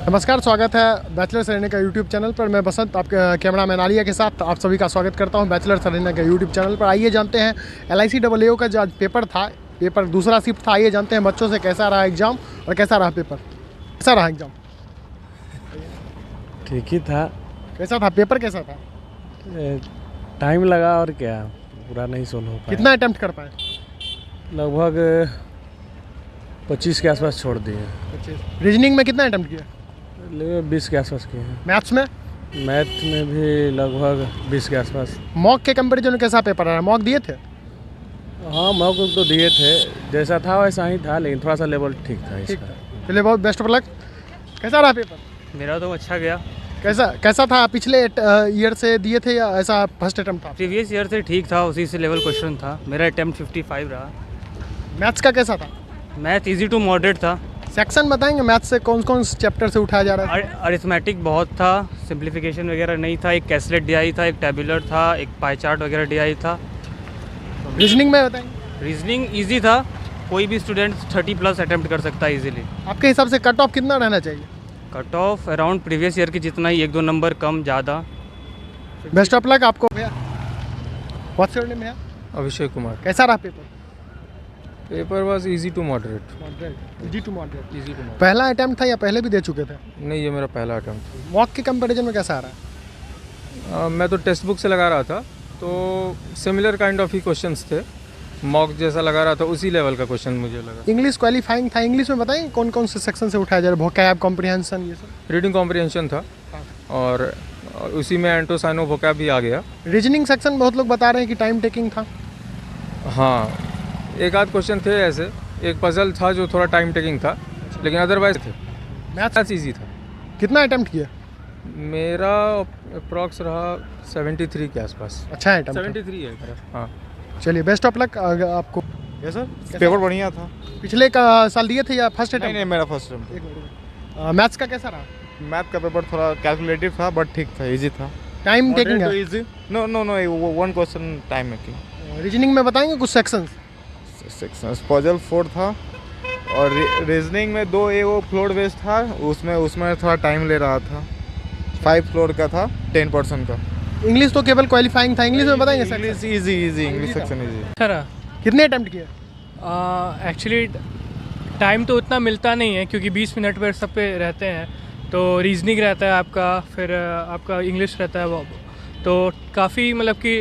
नमस्कार, स्वागत है बैचलर सरेना का यूट्यूब चैनल पर। मैं बसंत, आपके कैमरामैन आलिया के साथ आप सभी का स्वागत करता हूं बैचलर सरेना के यूट्यूब चैनल पर। आइए जानते हैं LIC का जो आज पेपर दूसरा शिफ्ट था। आइए जानते हैं बच्चों से कैसा रहा एग्ज़ाम और कैसा रहा पेपर। कैसा रहा एग्ज़ाम? ठीक ही था। कैसा था पेपर? कैसा था? टाइम लगा और क्या, पूरा नहीं सोल्व हो पाया। कितना अटैम्प्ट कर पाए? लगभग 25 के आसपास छोड़ दिए। रीजनिंग में कितना अटैम्प्ट किया? 20 के आसपास किए हैं। मैथ्स में? मैथ में भी लगभग 20 के आसपास। मॉक के कंपेरिजन में कैसा पेपर रहा? मॉक दिए थे? हाँ, मौक तो दिए थे, जैसा था वैसा ही था, लेकिन थोड़ा सा लेवल ठीक था इसका। चलिए, बहुत बेस्ट ऑफ लक। कैसा रहा पेपर? मेरा तो अच्छा गया। कैसा था? पिछले ईयर से दिए थे या ऐसा फर्स्ट अटैम्प्ट था? प्रीवियस ईयर से ठीक था, उसी से लेवल क्वेश्चन था। मेरा अटैम्प्ट 55 रहा। मैथ्स का कैसा था? मैथ इजी टू मॉडरेट था। सेक्शन बताएंगे मैथ्स से कौन कौन चैप्टर से उठाया जा रहा है? अरिथमेटिक बहुत था, सिंप्लीफिकेशन वगैरह नहीं था। एक कैसलेट DI था, एक टेबुलर था, एक पाई चार्ट वगैरह DI था। रीजनिंग में बताएंगे? रीजनिंग इजी था, कोई भी स्टूडेंट 30+ अटैम्प्ट कर सकता है इजीली। आपके हिसाब से कट ऑफ कितना रहना चाहिए? Cut off around previous year की जितना ही, 1-2 नंबर कम ज़्यादा। बेस्ट ऑफ लक आपको भैया। व्हाट्स योर नेम भैया? अभिषेक कुमार। कैसा रहा paper? Paper was easy to moderate. Easy to moderate. Easy to moderate. पहला अटेम्प्ट था या पहले भी दे चुके थे? नहीं, ये मेरा पहला अटेम्प्ट था। मॉक के कंपैरिजन में कैसा आ रहा है? मैं तो टेक्स्ट बुक से लगा रहा था, तो similar kind of he questions थे। मॉक जैसा लगा रहा था, उसी लेवल का क्वेश्चन मुझे लगा। इंग्लिश क्वालिफाइंग था। इंग्लिश में बताएंगे कौन कौन से सेक्शन से उठाया जा रहा है? वोकैब, कॉम्प्रिहेंशन, ये सब? रीडिंग कॉम्प्रिहेंशन था और उसी में एंटोसाइनो वोकैब भी आ गया। रीजनिंग सेक्शन बहुत लोग बता रहे हैं कि टाइम टेकिंग था। हाँ, एक आध क्वेश्चन थे ऐसे। एक पजल था जो थोड़ा टाइम टेकिंग था, लेकिन अदरवाइज थे। मैथ्स ईजी था। कितना अटेम्प्ट किया? मेरा अप्रॉक्स रहा 73 के आसपास। अच्छा है अटेम्प्ट। 73 है मेरा। हाँ, चलिए, बेस्ट ऑफ लक आपको। यस सर, पेपर बढ़िया था। पिछले का साल दिए थे या फर्स्ट नहीं अटेम्प्ट? नहीं, मेरा फर्स्ट अटेम्प्ट। मैथ्स का कैसा रहा? मैथ का पेपर थोड़ा कैलकुलेटिव था, बट ठीक था, इजी था। टाइम टेकिंग है? Easy. No no no, one question time making. Reasoning में बताएंगे कुछ सेक्शंस? सेक्शंस पजल 4 था और रीजनिंग में 2 वो फ्लोर बेस्ड था, उसमें थोड़ा टाइम ले रहा था। 5 फ्लोर का था, 10% का। इंग्लिश तो केवल क्वालिफाइंग था। इंग्लिश में बताएंगे sir? English easy English section easy. Sir कितने अटेम्प्ट किए? एक्चुअली टाइम तो उतना मिलता नहीं है, क्योंकि 20 मिनट पर सब पे रहते हैं। तो रीजनिंग रहता है आपका, फिर आपका इंग्लिश रहता है वो। तो काफ़ी मतलब कि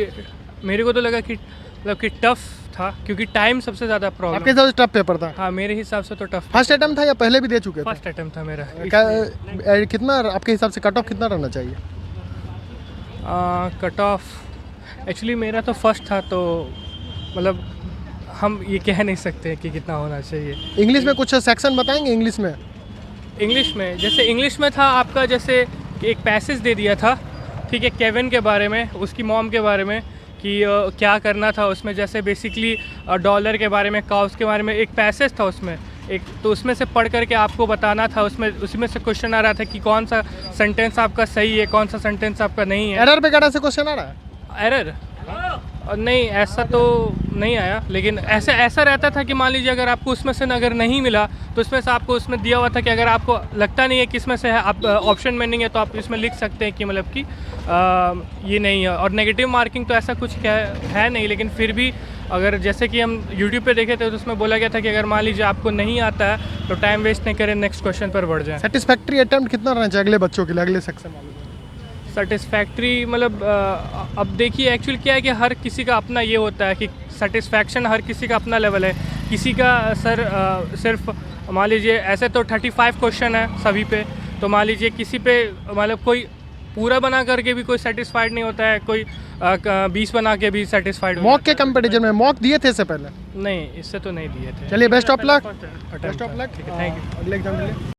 मेरे को तो लगा कि टफ़ था, क्योंकि टाइम सबसे ज़्यादा प्रॉब्लम। आपके हिसाब से टफ पेपर था? हाँ, मेरे हिसाब से तो टफ। फर्स्ट अटेम्प्ट था या पहले भी दे चुके थे? फर्स्ट अटेम्प्ट था मेरा। कितना आपके हिसाब से कट ऑफ कितना रहना चाहिए? कट ऑफ एक्चुअली मेरा तो फर्स्ट था, तो मतलब हम ये कह नहीं सकते कि कितना होना चाहिए। इंग्लिश में कुछ सेक्शन बताएंगे? इंग्लिश में जैसे इंग्लिश में था आपका, जैसे एक पैसेज दे दिया था, ठीक है, केविन के बारे में, उसकी मॉम के बारे में, कि क्या करना था उसमें। जैसे बेसिकली डॉलर के बारे में, काउस के बारे में एक पैसेज था उसमें एक, तो उसमें से पढ़ करके आपको बताना था। उसी में से क्वेश्चन आ रहा था कि कौन सा सेंटेंस आपका सही है, कौन सा सेंटेंस आपका नहीं है। एरर वगैरह से क्वेश्चन आ रहा है? एरर नहीं, ऐसा तो नहीं आया, लेकिन ऐसा रहता था कि मान लीजिए अगर आपको उसमें से अगर नहीं मिला, तो उसमें से आपको उसमें दिया हुआ था कि अगर आपको लगता नहीं है कि इसमें से है, आप ऑप्शन में नहीं है, तो आप इसमें लिख सकते हैं कि मतलब कि ये नहीं है। और नेगेटिव मार्किंग तो ऐसा कुछ है नहीं, लेकिन फिर भी अगर जैसे कि हम यूट्यूब पे देखे थे, तो उसमें बोला गया था कि अगर मान लीजिए आपको नहीं आता है, तो टाइम वेस्ट नहीं करें, नेक्स्ट क्वेश्चन पर बढ़ जाए। सेटिस्फैक्ट्री अटेम्प्ट कितना रहना चाहिए अगले बच्चों के लिए, अगले सेक्शन वालों को? सेटिस्फैक्ट्री मतलब अब देखिए, एक्चुअली क्या है कि हर किसी का अपना ये होता है कि सेटिस्फैक्शन हर किसी का अपना लेवल है। किसी का सर सिर्फ मान लीजिए ऐसे तो 35 क्वेश्चन है सभी पे, तो मान लीजिए किसी पे मतलब कोई पूरा बना करके भी कोई सेटिस्फाइड नहीं होता है, कोई 20 बना के भी सेटिस्फाइड। मॉक के कंपटीशन में मॉक दिए थे इससे पहले? नहीं, इससे तो नहीं दिए थे। चलिए, best of luck. Thank you. अगले एग्जाम के लिए